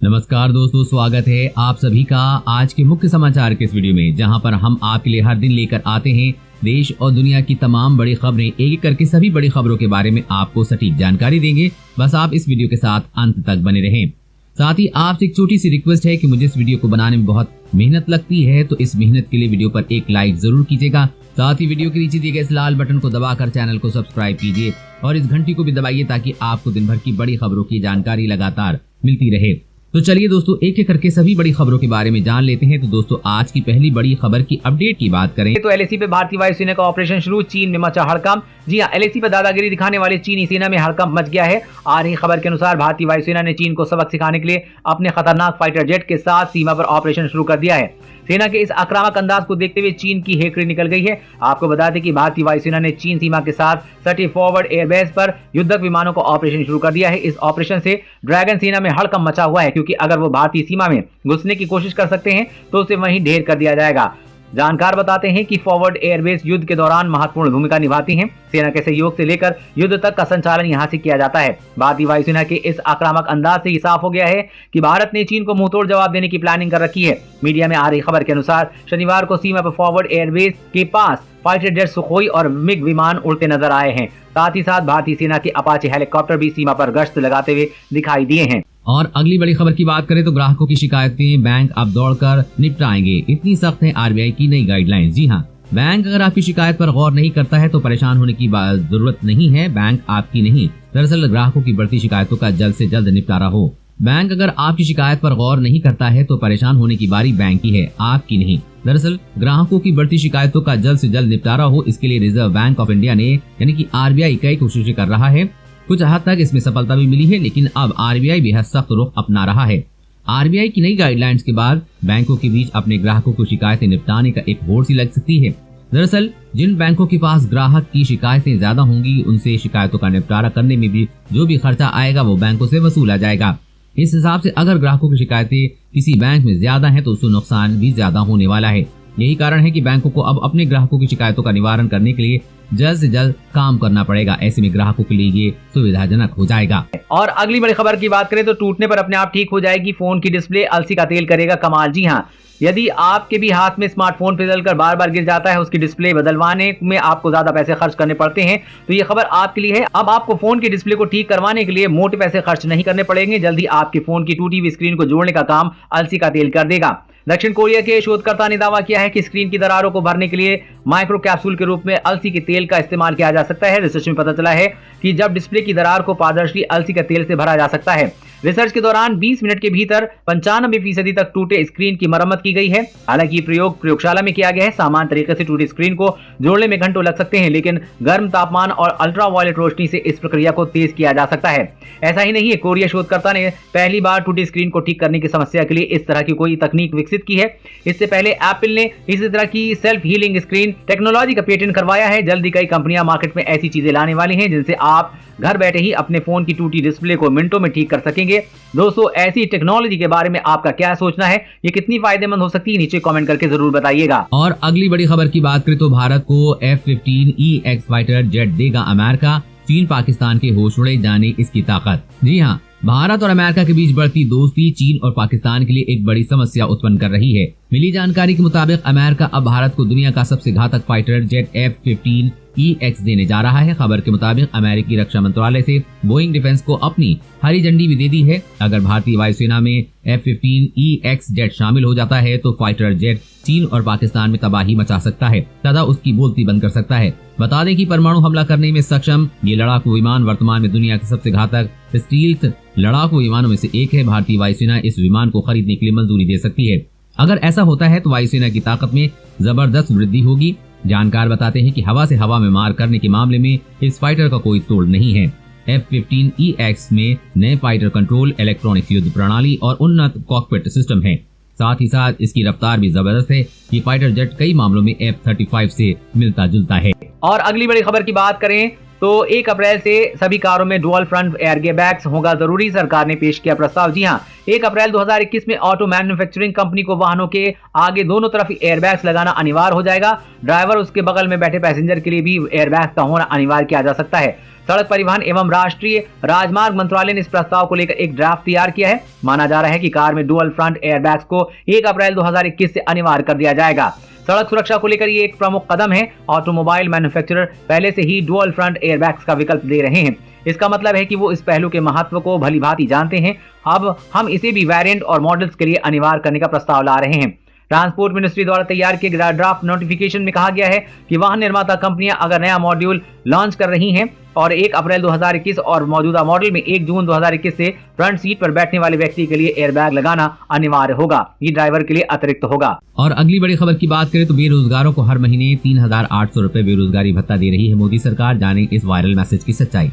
नमस्कार दोस्तों, स्वागत है आप सभी का आज के मुख्य समाचार के इस वीडियो में, जहां पर हम आपके लिए हर दिन लेकर आते हैं देश और दुनिया की तमाम बड़ी खबरें। एक एक करके सभी बड़ी खबरों के बारे में आपको सटीक जानकारी देंगे। बस आप इस वीडियो के साथ अंत तक बने रहें। साथ ही आपसे एक छोटी सी रिक्वेस्ट है कि मुझे इस वीडियो को बनाने में बहुत मेहनत लगती है, तो इस मेहनत के लिए वीडियो पर एक लाइक जरूर कीजिएगा। साथ ही वीडियो के नीचे दिए गए इस लाल बटन को दबाकर चैनल को सब्सक्राइब कीजिए और इस घंटी को भी दबाइए ताकि आपको दिन भर की बड़ी खबरों की जानकारी लगातार मिलती रहे। तो चलिए दोस्तों, एक एक करके सभी बड़ी खबरों के बारे में जान लेते हैं। तो दोस्तों, आज की पहली बड़ी खबर की अपडेट की बात करें तो एलएसी पे भारतीय वायुसेना का ऑपरेशन शुरू, चीन में मचा हड़कंप। जी हां, एलएसी पर दादागिरी दिखाने वाले चीनी सेना में हड़कंप मच गया है। आ रही खबर के अनुसार भारतीय वायुसेना ने चीन को सबक सिखाने के लिए अपने खतरनाक फाइटर जेट के साथ सीमा पर ऑपरेशन शुरू कर दिया है। सेना के इस आक्रामक अंदाज को देखते हुए चीन की हेकड़ी निकल गई है। आपको बता दें कि भारतीय वायुसेना ने चीन सीमा के साथ सटे फॉरवर्ड एयरबेस पर युद्धक विमानों का ऑपरेशन शुरू कर दिया है। इस ऑपरेशन से ड्रैगन सेना में हड़कंप मचा हुआ है, क्योंकि अगर वो भारतीय सीमा में घुसने की कोशिश कर सकते हैं तो उसे वहीं ढेर कर दिया जाएगा। जानकार बताते हैं कि फॉरवर्ड एयरबेस युद्ध के दौरान महत्वपूर्ण भूमिका निभाती हैं। सेना के सहयोग से लेकर युद्ध तक का संचालन यहां से किया जाता है। भारतीय वायुसेना के इस आक्रामक अंदाज से साफ हो गया है कि भारत ने चीन को मुंहतोड़ जवाब देने की प्लानिंग कर रखी है। मीडिया में आ रही खबर के अनुसार शनिवार को सीमा पर फॉरवर्ड एयरबेस के पास फाइटर जेट सुखोई और मिग विमान उड़ते नजर आए हैं। साथ ही साथ भारतीय सेना के अपाचे हेलीकॉप्टर भी सीमा पर गश्त लगाते हुए दिखाई दिए हैं। और अगली बड़ी खबर की बात करें तो ग्राहकों की शिकायतें बैंक अब दौड़कर निपटाएंगे, इतनी सख्त है आरबीआई की नई गाइडलाइंस। जी हां, बैंक अगर आपकी शिकायत पर गौर नहीं करता है तो परेशान होने की जरूरत नहीं है। बैंक आपकी नहीं, दरअसल ग्राहकों की बढ़ती शिकायतों का जल्द से जल्द निपटारा हो। बैंक अगर आपकी शिकायत पर गौर नहीं करता है तो परेशान होने की बारी बैंक की है, आपकी नहीं। दरअसल ग्राहकों की बढ़ती शिकायतों का जल्द से जल्द निपटारा हो, इसके लिए रिजर्व बैंक ऑफ इंडिया ने यानी कि आरबीआई कई कोशिशें कर रहा है। कुछ हद तक इसमें सफलता भी मिली है, लेकिन अब आरबीआई बेहद सख्त रुख अपना रहा है। आरबीआई की नई गाइडलाइंस के बाद बैंकों के बीच अपने ग्राहकों को शिकायतें निपटाने का एक होड़ सी लग सकती है। दरअसल जिन बैंकों के पास ग्राहक की शिकायतें ज्यादा होंगी, उनसे शिकायतों का निपटारा करने में भी जो भी खर्चा आएगा वो बैंकों से वसूला जाएगा। इस हिसाब से अगर ग्राहकों की शिकायतें किसी बैंक में ज्यादा है तो उससे नुकसान भी ज्यादा होने वाला है। यही कारण है कि बैंकों को अब अपने ग्राहकों की शिकायतों का निवारण करने के लिए जल्द से जल्द काम करना पड़ेगा। ऐसे में ग्राहकों के लिए ये सुविधाजनक हो जाएगा। और अगली बड़ी खबर की बात करें तो टूटने पर अपने आप ठीक हो जाएगी फोन की डिस्प्ले, अलसी का तेल करेगा कमाल। जी हां, यदि आपके भी हाथ में स्मार्टफोन फिसलकर बार बार गिर जाता है, उसकी डिस्प्ले बदलवाने में आपको ज्यादा पैसे खर्च करने पड़ते हैं, तो ये खबर आपके लिए है। अब आपको फोन की डिस्प्ले को ठीक करवाने के लिए मोटे पैसे खर्च नहीं करने पड़ेंगे। जल्दी आपके फोन की टूटी हुई स्क्रीन को जोड़ने का काम अलसी का तेल कर देगा। दक्षिण कोरिया के शोधकर्ता ने दावा किया है कि स्क्रीन की दरारों को भरने के लिए माइक्रो कैप्सूल के रूप में अलसी के तेल का इस्तेमाल किया जा सकता है। रिसर्च में पता चला है कि जब डिस्प्ले की दरार को पारदर्शी अलसी के तेल से भरा जा सकता है। रिसर्च के दौरान 20 मिनट के भीतर 95% तक टूटे स्क्रीन की मरम्मत की गई है। हालांकि ये प्रयोग प्रयोगशाला में किया गया है। सामान्य तरीके से टूटी स्क्रीन को जोड़ने में घंटों लग सकते हैं, लेकिन गर्म तापमान और अल्ट्रावायलेट रोशनी से इस प्रक्रिया को तेज किया जा सकता है। ऐसा ही नहीं है, कोरिया शोधकर्ता ने पहली बार टूटी स्क्रीन को ठीक करने की समस्या के लिए इस तरह की कोई तकनीक विकसित की है। इससे पहले एप्पल ने इसी तरह की सेल्फ हीलिंग स्क्रीन टेक्नोलॉजी का पेटेंट करवाया है। जल्दी कई कंपनियां मार्केट में ऐसी चीजें लाने वाली हैं जिनसे आप घर बैठे ही अपने फोन की टूटी डिस्प्ले को मिनटों में ठीक कर सकेंगे। दोस्तों, ऐसी टेक्नोलॉजी के बारे में आपका क्या सोचना है? ये कितनी फायदेमंद हो सकती है? नीचे कमेंट करके जरूर बताइएगा। और अगली बड़ी खबर की बात करें तो भारत को F-15EX फाइटर जेट देगा अमेरिका, चीन पाकिस्तान के होश उड़े जाने इसकी ताकत। जी हाँ, भारत और अमेरिका के बीच बढ़ती दोस्ती चीन और पाकिस्तान के लिए एक बड़ी समस्या उत्पन्न कर रही है। मिली जानकारी के मुताबिक अमेरिका अब भारत को दुनिया का सबसे घातक फाइटर जेट F-15EX देने जा रहा है। खबर के मुताबिक अमेरिकी रक्षा मंत्रालय से बोइंग डिफेंस को अपनी हरी झंडी भी दे दी है। अगर भारतीय वायुसेना में F-15EX जेट शामिल हो जाता है तो फाइटर जेट चीन और पाकिस्तान में तबाही मचा सकता है तथा उसकी बोलती बंद कर सकता है। बता दें कि परमाणु हमला करने में सक्षम ये लड़ाकू विमान वर्तमान में दुनिया के सबसे घातक स्टील्थ लड़ाकू विमानों में से एक है। भारतीय वायुसेना इस विमान को खरीदने के लिए मंजूरी दे सकती है। अगर ऐसा होता है तो वायुसेना की ताकत में जबरदस्त वृद्धि होगी। जानकार बताते हैं कि हवा से हवा में मार करने के मामले में इस फाइटर का कोई तोड़ नहीं है। F-15EX में नए फाइटर कंट्रोल, इलेक्ट्रॉनिक युद्ध प्रणाली और उन्नत कॉकपिट सिस्टम है। साथ ही साथ इसकी रफ्तार भी जबरदस्त है। ये फाइटर जेट कई मामलों में F-35 से मिलता जुलता है। और अगली बड़ी खबर की बात करें तो 1 अप्रैल से सभी कारों में डुअल फ्रंट एयरबैग्स होगा जरूरी, सरकार ने पेश किया प्रस्ताव। जी हां, 1 अप्रैल 2021 में ऑटो मैन्युफैक्चरिंग कंपनी को वाहनों के आगे दोनों तरफ एयरबैग्स लगाना अनिवार्य हो जाएगा। ड्राइवर उसके बगल में बैठे पैसेंजर के लिए भी एयरबैग का होना अनिवार्य किया जा सकता है। सड़क परिवहन एवं राष्ट्रीय राजमार्ग मंत्रालय ने इस प्रस्ताव को लेकर एक ड्राफ्ट तैयार किया है। माना जा रहा है कि कार में डुअल फ्रंट एयरबैग्स को 1 अप्रैल 2021 से अनिवार्य कर दिया जाएगा। सड़क सुरक्षा को लेकर ये एक प्रमुख कदम है। ऑटोमोबाइल मैन्युफैक्चरर पहले से ही डुअल फ्रंट एयरबैग्स का विकल्प दे रहे हैं। इसका मतलब है कि वो इस पहलू के महत्व को भलीभांति जानते हैं। अब हम इसे भी वेरिएंट और मॉडल्स के लिए अनिवार्य करने का प्रस्ताव ला रहे हैं। ट्रांसपोर्ट मिनिस्ट्री द्वारा तैयार किए गए ड्राफ्ट नोटिफिकेशन में कहा गया है कि वाहन निर्माता कंपनियां अगर नया मॉड्यूल लॉन्च कर रही हैं और 1 अप्रैल 2021 और मौजूदा मॉडल में 1 जून 2021 से फ्रंट सीट पर बैठने वाले व्यक्ति के लिए एयरबैग लगाना अनिवार्य होगा। ये ड्राइवर के लिए अतिरिक्त होगा। और अगली बड़ी खबर की बात करें तो बेरोजगारों को हर महीने 3,800 रुपए बेरोजगारी भत्ता दे रही है मोदी सरकार। जाने इस वायरल मैसेज की सच्चाई।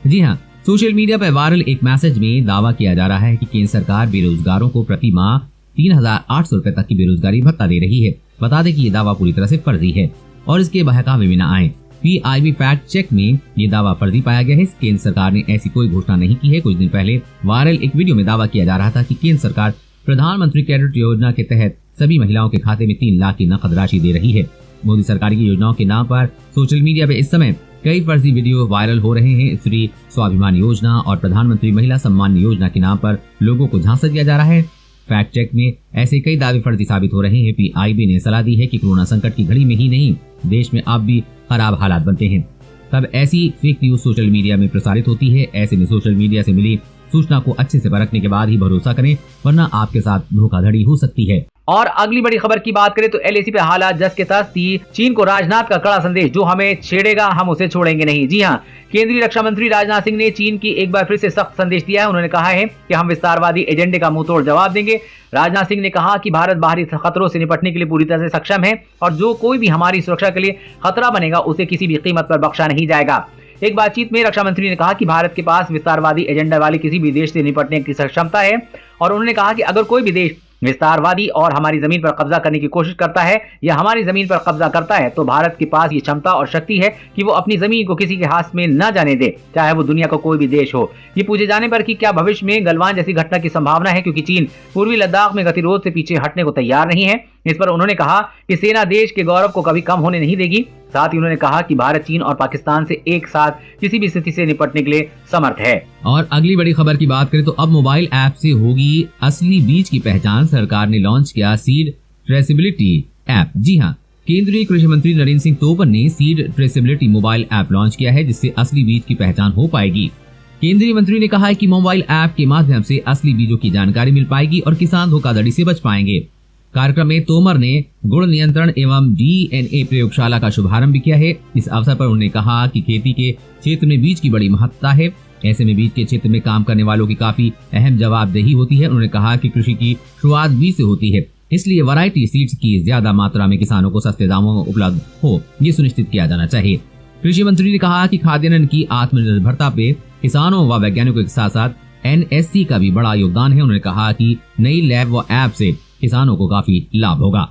जी हाँ, सोशल मीडिया पर वायरल एक मैसेज में दावा किया जा रहा है कि केंद्र सरकार बेरोजगारों को प्रति माह 3,800 रुपए तक की बेरोजगारी भत्ता दे रही है। बता दें कि ये दावा पूरी तरह से फर्जी है और इसके बहकावे में न आए। PIB फैक्ट चेक में ये दावा फर्जी पाया गया है। केंद्र सरकार ने ऐसी कोई घोषणा नहीं की है। कुछ दिन पहले वायरल एक वीडियो में दावा किया जा रहा था कि केंद्र सरकार प्रधानमंत्री कैडेट योजना के तहत सभी महिलाओं के खाते में 3 लाख की नकद राशि दे रही है। मोदी सरकार की योजनाओं के नाम पर सोशल मीडिया पे इस समय कई फर्जी वीडियो वायरल हो रहे हैं। स्त्री स्वाभिमान योजना और प्रधानमंत्री महिला सम्मान योजना के नाम पर लोगों को झांसा दिया जा रहा है। फैक्ट चेक में ऐसे कई दावे फर्जी साबित हो रहे हैं। PIB ने सलाह दी है कि कोरोना संकट की घड़ी में ही नहीं, देश में अब भी खराब हालात बनते हैं तब ऐसी फेक न्यूज सोशल मीडिया में प्रसारित होती है। ऐसे में सोशल मीडिया से मिली सूचना को अच्छे से परखने के बाद ही भरोसा करें, वरना आपके साथ धोखाधड़ी हो सकती है। और अगली बड़ी खबर की बात करें तो LAC पे हालात जस के तस थी। चीन को राजनाथ का कड़ा संदेश, जो हमें छेड़ेगा हम उसे छोड़ेंगे नहीं। जी हाँ, केंद्रीय रक्षा मंत्री राजनाथ सिंह ने चीन की एक बार फिर से सख्त संदेश दिया है। उन्होंने कहा है कि हम विस्तारवादी एजेंडे का मुंहतोड़ जवाब देंगे। राजनाथ सिंह ने कहा कि भारत बाहरी खतरों से निपटने के लिए पूरी तरह से सक्षम है और जो कोई भी हमारी सुरक्षा के लिए खतरा बनेगा उसे किसी भी कीमत पर बख्शा नहीं जाएगा। एक बातचीत में रक्षा मंत्री ने कहा कि भारत के पास विस्तारवादी एजेंडा वाले किसी भी देश से निपटने की क्षमता है और उन्होंने कहा कि अगर कोई भी देश विस्तारवादी और हमारी जमीन पर कब्जा करने की कोशिश करता है या हमारी जमीन पर कब्जा करता है तो भारत के पास ये क्षमता और शक्ति है कि वो अपनी जमीन को किसी के हाथ में न जाने दे, चाहे वो दुनिया का कोई भी देश हो। ये पूछे जाने पर कि क्या भविष्य में गलवान जैसी घटना की संभावना है, क्योंकि चीन पूर्वी लद्दाख में गतिरोध से पीछे हटने को तैयार नहीं है। इस पर उन्होंने कहा कि सेना देश के गौरव को कभी कम होने नहीं देगी। साथ ही उन्होंने कहा कि भारत चीन और पाकिस्तान से एक साथ किसी भी स्थिति से निपटने के लिए समर्थ है। और अगली बड़ी खबर की बात करें तो अब मोबाइल ऐप से होगी असली बीज की पहचान। सरकार ने लॉन्च किया सीड ट्रेसेबिलिटी ऐप। जी हाँ, केंद्रीय कृषि मंत्री नरेंद्र सिंह तोमर ने seed traceability mobile app launch किया है, जिससे असली बीज की पहचान हो पाएगी। केंद्रीय मंत्री ने कहा है कि मोबाइल ऐप के माध्यम से असली बीजों की जानकारी मिल पाएगी और किसान धोखाधड़ी से बच पाएंगे। कार्यक्रम में तोमर ने गुण नियंत्रण एवं DNA प्रयोगशाला का शुभारंभ भी किया है। इस अवसर पर उन्होंने कहा कि खेती के क्षेत्र में बीज की बड़ी महत्ता है। ऐसे में बीज के क्षेत्र में काम करने वालों की काफी अहम जवाबदेही होती है। उन्होंने कहा कि कृषि की शुरुआत बीज से होती है, इसलिए वैरायटी सीड्स की ज्यादा मात्रा में किसानों को सस्ते दामों में उपलब्ध हो, ये सुनिश्चित किया जाना चाहिए। कृषि मंत्री ने कहा कि खाद्यान्न की आत्मनिर्भरता पे किसानों व वैज्ञानिकों के साथ साथ NSC का भी बड़ा योगदान है। उन्होंने कहा कि नई लैब व ऐप से किसानों को काफी लाभ होगा।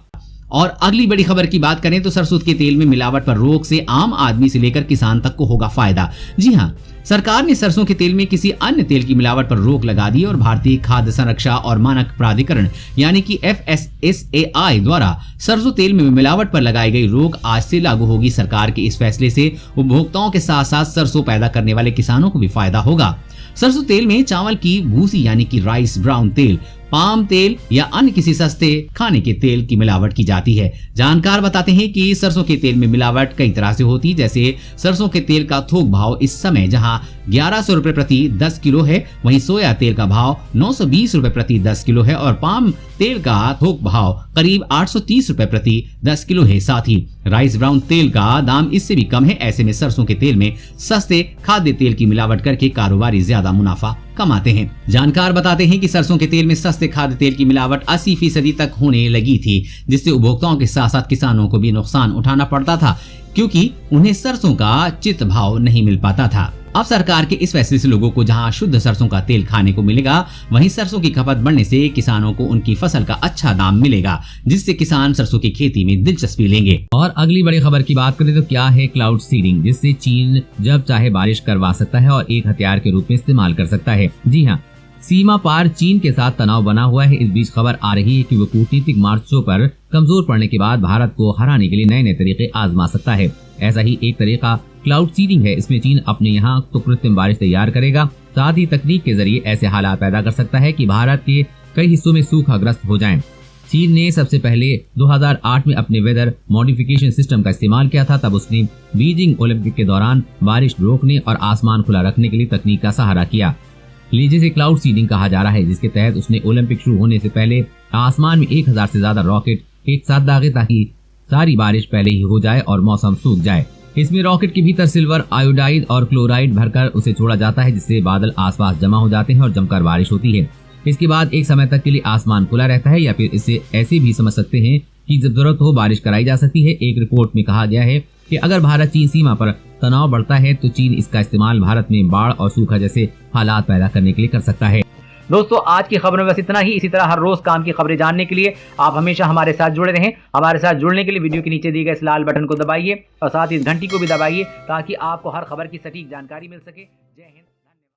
और अगली बड़ी खबर की बात करें तो सरसों के तेल में मिलावट पर रोक से आम आदमी से लेकर किसान तक को होगा फायदा। जी हाँ, सरकार ने सरसों के तेल में किसी अन्य तेल की मिलावट पर रोक लगा दी और भारतीय खाद्य संरक्षा और मानक प्राधिकरण यानी कि FSSAI द्वारा सरसों तेल में मिलावट पर लगाई गई रोक आज से लागू होगी। सरकार के इस फैसले से उपभोक्ताओं के साथ साथ सरसों पैदा करने वाले किसानों को भी फायदा होगा। सरसों तेल में चावल की भूसी यानी कि राइस ब्राउन तेल, पाम तेल या अन्य किसी सस्ते खाने के तेल की मिलावट की जाती है। जानकार बताते हैं कि सरसों के तेल में मिलावट कई तरह से होती है। जैसे सरसों के तेल का थोक भाव इस समय जहां 1100 रुपए प्रति 10 किलो है, वहीं सोया तेल का भाव 920 रुपए प्रति 10 किलो है और पाम तेल का थोक भाव करीब 830 रुपए प्रति 10 किलो है। साथ ही राइस ब्राउन तेल का दाम इससे भी कम है। ऐसे में सरसों के तेल में सस्ते खाद्य तेल की मिलावट करके कारोबारी ज्यादा मुनाफा कमाते हैं। जानकार बताते हैं कि सरसों के तेल में सस्ते खाद्य तेल की मिलावट 80% तक होने लगी थी, जिससे उपभोक्ताओं के साथ साथ किसानों को भी नुकसान उठाना पड़ता था, क्योंकि उन्हें सरसों का चित भाव नहीं मिल पाता था। अब सरकार के इस फैसले से लोगों को जहां शुद्ध सरसों का तेल खाने को मिलेगा, वहीं सरसों की खपत बढ़ने से किसानों को उनकी फसल का अच्छा दाम मिलेगा, जिससे किसान सरसों की खेती में दिलचस्पी लेंगे। और अगली बड़ी खबर की बात करें तो क्या है क्लाउड सीडिंग, जिससे चीन जब चाहे बारिश करवा सकता है और एक हथियार के रूप में इस्तेमाल कर सकता है। जी हाँ, सीमा पार चीन के साथ तनाव बना हुआ है। इस बीच खबर आ रही है कि वो कूटनीतिक मार्चों पर कमजोर पड़ने के बाद भारत को हराने के लिए नए नए तरीके आजमा सकता है। ऐसा ही एक तरीका क्लाउड सीडिंग है। इसमें चीन अपने यहाँ तो कृत्रिम बारिश तैयार करेगा, साथ ही तकनीक के जरिए ऐसे हालात पैदा कर सकता है कि भारत के कई हिस्सों में सूखाग्रस्त हो जाएं। चीन ने सबसे पहले 2008 में अपने वेदर मॉडिफिकेशन सिस्टम का इस्तेमाल किया था। तब उसने बीजिंग ओलंपिक के दौरान बारिश रोकने और आसमान खुला रखने के लिए तकनीक का सहारा किया, जिसे क्लाउड सीडिंग कहा जा रहा है, जिसके तहत उसने ओलंपिक शुरू होने से पहले आसमान में 1000 से ज्यादा रॉकेट एक साथ दागे ताकि सारी बारिश पहले ही हो जाए और मौसम सूख जाए। इसमें रॉकेट के भीतर सिल्वर आयोडाइड और क्लोराइड भरकर उसे छोड़ा जाता है, जिससे बादल आसपास जमा हो जाते हैं और जमकर बारिश होती है। इसके बाद एक समय तक के लिए आसमान खुला रहता है, या फिर इसे ऐसे भी समझ सकते हैं कि जब जरूरत हो बारिश कराई जा सकती है। एक रिपोर्ट में कहा गया है कि अगर भारत चीन सीमा पर तनाव बढ़ता है तो चीन इसका इस्तेमाल भारत में बाढ़ और सूखा जैसे हालात पैदा करने के लिए कर सकता है। दोस्तों, आज की खबरों में बस इतना ही। इसी तरह हर रोज काम की खबरें जानने के लिए आप हमेशा हमारे साथ जुड़े रहें। हमारे साथ जुड़ने के लिए वीडियो के नीचे दिए गए इस लाल बटन को दबाइए और साथ ही इस घंटी को भी दबाइए ताकि आपको हर खबर की सटीक जानकारी मिल सके। जय हिंद।